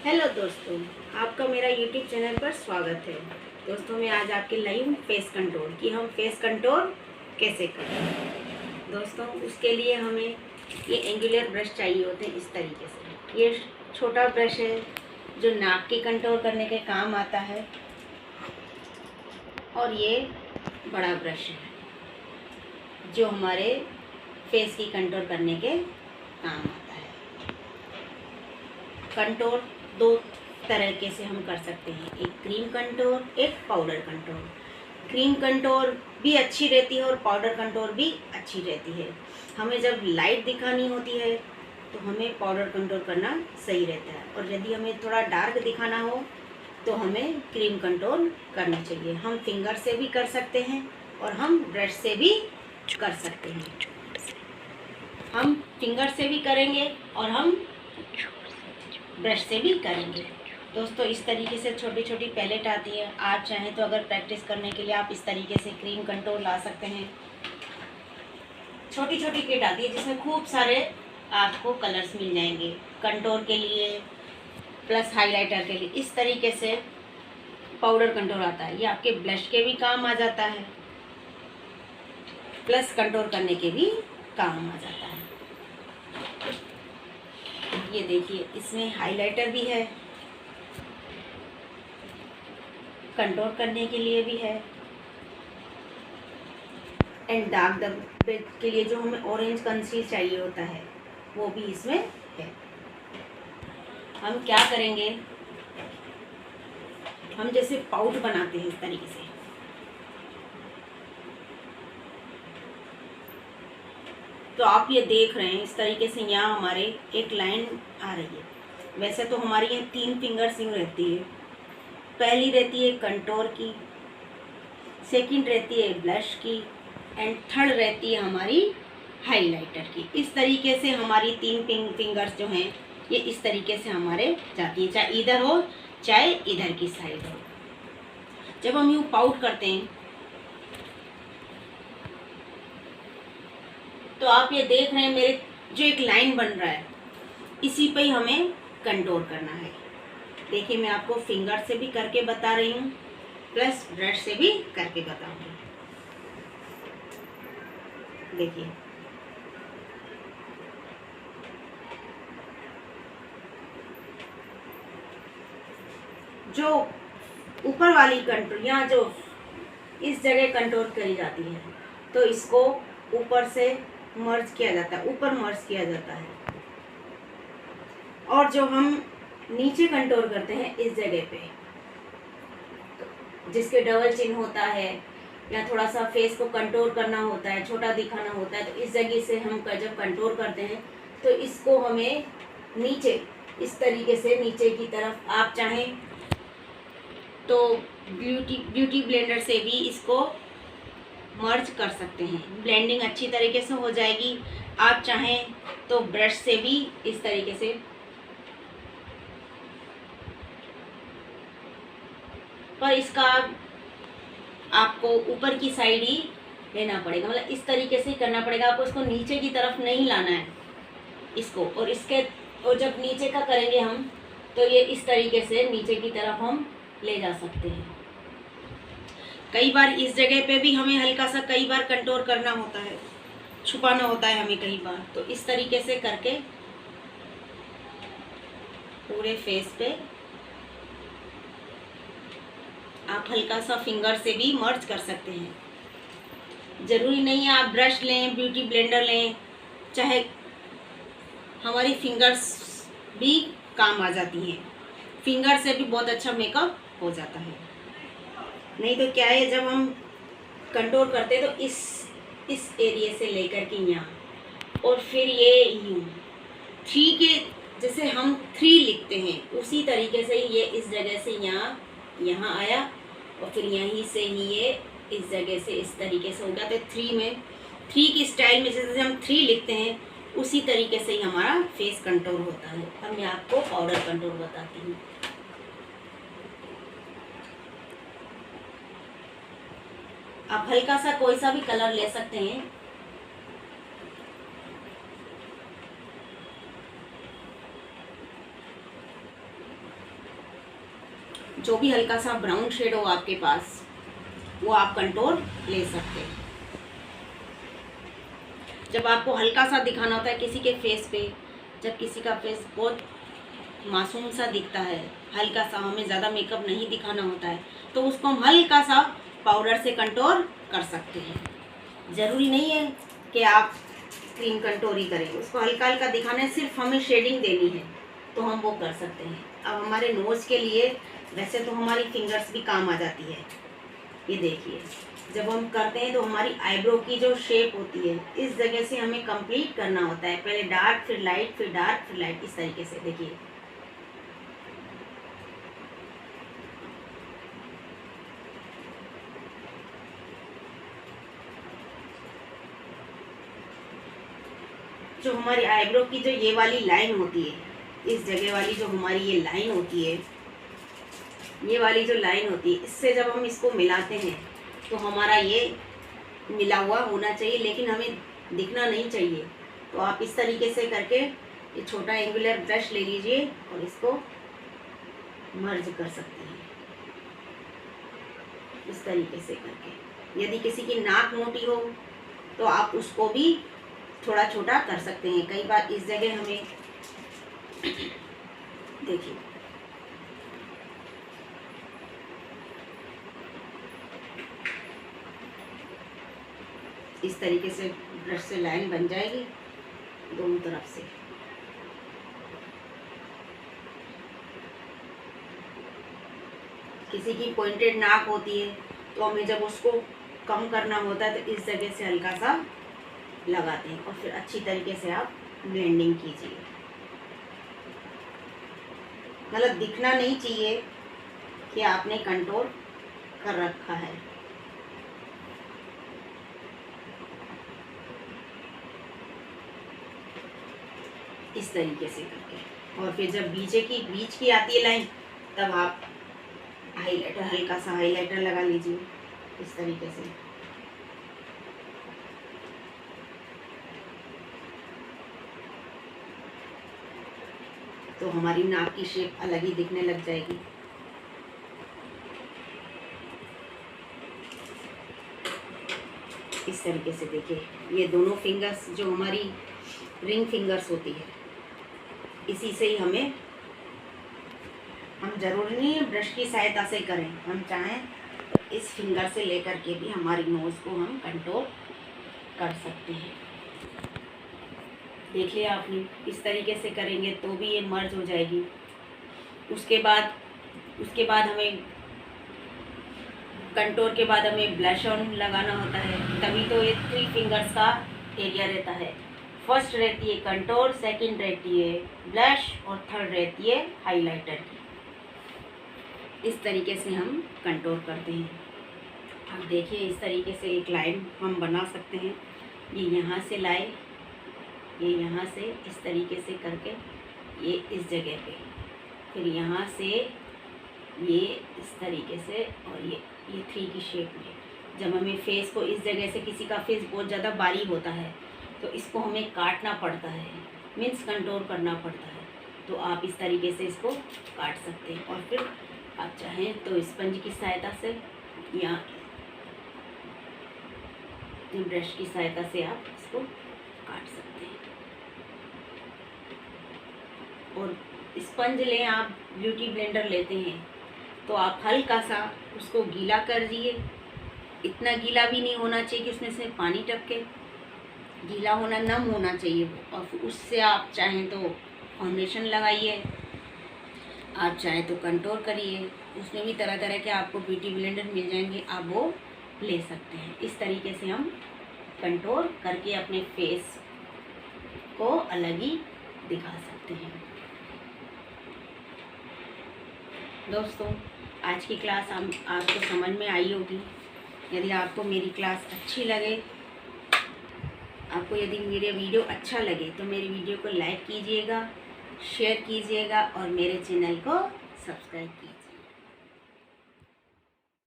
Hello दोस्तों, आपका मेरा यूट्यूब चैनल पर स्वागत है। दोस्तों मैं आज आपके लाई हूँ फेस कंटूर कि हम फेस कंटूर कैसे करें। दोस्तों उसके लिए हमें ये एंगुलर ब्रश चाहिए होते हैं। इस तरीके से ये छोटा ब्रश है जो नाक की कंटूर करने के काम आता है, और ये बड़ा ब्रश है जो हमारे फेस की कंटूर करने के काम आता है। कंटूर दो तरीके से हम कर सकते हैं, एक क्रीम कंटूर, एक पाउडर कंटूर। क्रीम कंटूर भी अच्छी रहती है और पाउडर कंटूर भी अच्छी रहती है। हमें जब लाइट दिखानी होती है तो हमें पाउडर कंटूर करना सही रहता है, और यदि हमें थोड़ा डार्क दिखाना हो तो हमें क्रीम कंटूर करनी चाहिए। हम फिंगर से भी कर सकते हैं और हम ब्रश से भी कर सकते हैं। हम फिंगर से भी करेंगे और हम ब्रश से भी करेंगे। दोस्तों इस तरीके से छोटी छोटी पैलेट आती है। आप चाहें तो अगर प्रैक्टिस करने के लिए आप इस तरीके से क्रीम कंटूर ला सकते हैं। छोटी छोटी किट आती है जिसमें खूब सारे आपको कलर्स मिल जाएंगे, कंटूर के लिए प्लस हाइलाइटर के लिए। इस तरीके से पाउडर कंटूर आता है, ये आपके ब्लश के भी काम आ जाता है प्लस कंटूर करने के भी काम आ जाता है। ये देखिए इसमें हाइलाइटर भी है, कंटूर करने के लिए भी है, एंड डार्क धब्बे के लिए जो हमें ऑरेंज कंसील चाहिए होता है वो भी इसमें है। हम क्या करेंगे, हम जैसे पाउच बनाते हैं इस तरीके से, तो आप ये देख रहे हैं इस तरीके से यहाँ हमारे एक लाइन आ रही है। वैसे तो हमारी ये 3 फिंगर्स यूँ रहती है। पहली रहती है कंटूर की, सेकंड रहती है ब्लश की, एंड थर्ड रहती है हमारी हाइलाइटर की। इस तरीके से हमारी 3 फिंगर्स जो हैं ये इस तरीके से हमारे जाती हैं, चाहे इधर हो चाहे इधर की साइड हो। जब हम यूँ पाउट करते हैं तो आप ये देख रहे हैं मेरे जो एक लाइन बन रहा है इसी पे ही हमें कंटूर करना है। देखिए मैं आपको फिंगर से भी करके बता रही हूँ प्लस ब्रश से भी करके बताऊंगी। देखिए जो ऊपर वाली कंटूर, यहाँ जो इस जगह कंटूर करी जाती है तो इसको ऊपर से मर्ज किया जाता है, ऊपर मर्ज किया जाता है। और जो हम नीचे कंटूर करते हैं इस जगह पे, जिसके डबल चिन्ह होता है या थोड़ा सा फेस को कंटूर करना होता है, छोटा दिखाना होता है, तो इस जगह से हम जब कंटूर करते हैं तो इसको हमें नीचे इस तरीके से नीचे की तरफ, आप चाहें तो ब्यूटी ब्लेंडर से भी इसको मर्ज कर सकते हैं, ब्लेंडिंग अच्छी तरीके से हो जाएगी। आप चाहें तो ब्रश से भी इस तरीके से पर इसका आपको ऊपर की साइड ही लेना पड़ेगा, मतलब इस तरीके से करना पड़ेगा आपको। इसको नीचे की तरफ नहीं लाना है इसको, और इसके और जब नीचे का करेंगे हम तो ये इस तरीके से नीचे की तरफ हम ले जा सकते हैं। कई बार इस जगह पे भी हमें हल्का सा कई बार कंटूर करना होता है, छुपाना होता है हमें कई बार, तो इस तरीके से करके पूरे फेस पे आप हल्का सा फिंगर से भी मर्ज कर सकते हैं। ज़रूरी नहीं है आप ब्रश लें, ब्यूटी ब्लेंडर लें, चाहे हमारी फिंगर्स भी काम आ जाती हैं। फिंगर से भी बहुत अच्छा मेकअप हो जाता है। नहीं तो क्या है, जब हम कंटूर करते हैं तो इस एरिया से लेकर के यहाँ, और फिर ये यूँ 3 के जैसे हम 3 लिखते हैं उसी तरीके से ये इस जगह से यहाँ आया, और फिर यहीं से ही ये इस जगह से इस तरीके से हो गया। तो 3 की स्टाइल में जैसे हम 3 लिखते हैं उसी तरीके से ही हमारा फेस कंटूर होता है। अब मैं आपको पाउडर कंटूर बताती हूँ। आप हल्का सा कोई सा भी कलर ले सकते हैं। जो भी हल्का सा ब्राउन शेड हो आपके पास वो आप कंटूर ले सकते हैं। जब आपको हल्का सा दिखाना होता है किसी के फेस पे, जब किसी का फेस बहुत मासूम सा दिखता है, हल्का सा, हमें ज़्यादा मेकअप नहीं दिखाना होता है, तो उसको हम हल्का सा पाउडर से कंटूर कर सकते हैं। ज़रूरी नहीं है कि आप क्रीम कंटूर ही करें, उसको हल्का हल्का दिखाना है, सिर्फ हमें शेडिंग देनी है तो हम वो कर सकते हैं। अब हमारे नोज़ के लिए वैसे तो हमारी फिंगर्स भी काम आ जाती है। ये देखिए, जब हम करते हैं तो हमारी आईब्रो की जो शेप होती है इस जगह से हमें कंप्लीट करना होता है, पहले डार्क फिर लाइट फिर डार्क फिर लाइट, इस तरीके से। देखिए जो हमारी आईब्रो की जो ये वाली लाइन होती है, इस जगह वाली जो हमारी ये लाइन होती है, ये वाली जो लाइन होती है, इससे जब हम इसको मिलाते हैं तो हमारा ये मिला हुआ होना चाहिए, लेकिन हमें दिखना नहीं चाहिए। तो आप इस तरीके से करके ये छोटा एंगुलर ब्रश ले लीजिए और इसको मर्ज कर सकते हैं इस तरीके से करके। यदि किसी की नाक मोटी हो तो आप उसको भी थोड़ा छोटा कर सकते हैं। कई बार इस जगह हमें देखिए इस तरीके से ब्रश से लाइन बन जाएगी दोनों तरफ से। किसी की पॉइंटेड नाक होती है तो हमें जब उसको कम करना होता है तो इस जगह से हल्का सा लगाते हैं और फिर अच्छी तरीके से आप ब्लेंडिंग कीजिए। मतलब दिखना नहीं चाहिए कि आपने कंटूर कर रखा है। इस तरीके से करके, और फिर जब बीच की आती है लाइन तब आप हाइलाइटर, हल्का सा हाइलाइटर लगा लीजिए इस तरीके से। तो हमारी नाक की शेप अलग ही दिखने लग जाएगी। इस तरीके से देखिए, ये दोनों फिंगर्स जो हमारी रिंग फिंगर्स होती है, इसी से ही हम जरूरी नहीं है ब्रश की सहायता से करें, हम चाहें इस फिंगर से लेकर के भी हमारी नोज़ को हम कंटूर कर सकते हैं। देख लिया आपने, इस तरीके से करेंगे तो भी ये मर्ज हो जाएगी। उसके बाद हमें कंटूर के बाद हमें ब्लश ऑन लगाना होता है, तभी तो ये 3 फिंगर्स का एरिया रहता है। फर्स्ट रहती है कंटूर, सेकंड रहती है ब्लश और थर्ड रहती है हाइलाइटर की। इस तरीके से हम कंटूर करते हैं। अब देखिए इस तरीके से एक लाइन हम बना सकते हैं। ये यहाँ से लाए, ये यहाँ से इस तरीके से करके ये इस जगह पे, फिर यहाँ से ये इस तरीके से, और ये 3 की शेप में। जब हमें फेस को इस जगह से, किसी का फेस बहुत ज़्यादा बारीक होता है तो इसको हमें काटना पड़ता है, मीन्स कंटूर करना पड़ता है, तो आप इस तरीके से इसको काट सकते हैं। और फिर आप चाहें तो स्पंज की सहायता से या ब्रश की सहायता से आप इसको काट सकते हैं। और स्पंज लें आप, ब्यूटी ब्लेंडर लेते हैं तो आप हल्का सा उसको गीला कर दिए। इतना गीला भी नहीं होना चाहिए कि उसमें से पानी टपके, गीला होना, नम होना चाहिए वो। और फिर उससे आप चाहें तो फाउंडेशन लगाइए, आप चाहें तो कंटूर करिए। उसमें भी तरह तरह के आपको ब्यूटी ब्लेंडर मिल जाएंगे, आप वो ले सकते हैं। इस तरीके से हम कंटूर करके अपने फेस को अलग ही दिखा सकते हैं। दोस्तों, आज की क्लास आपको समझ में आई होगी। यदि आपको मेरी क्लास अच्छी लगे, आपको यदि मेरे वीडियो अच्छा लगे तो मेरी वीडियो को लाइक कीजिएगा, शेयर कीजिएगा और मेरे चैनल को सब्सक्राइब कीजिए।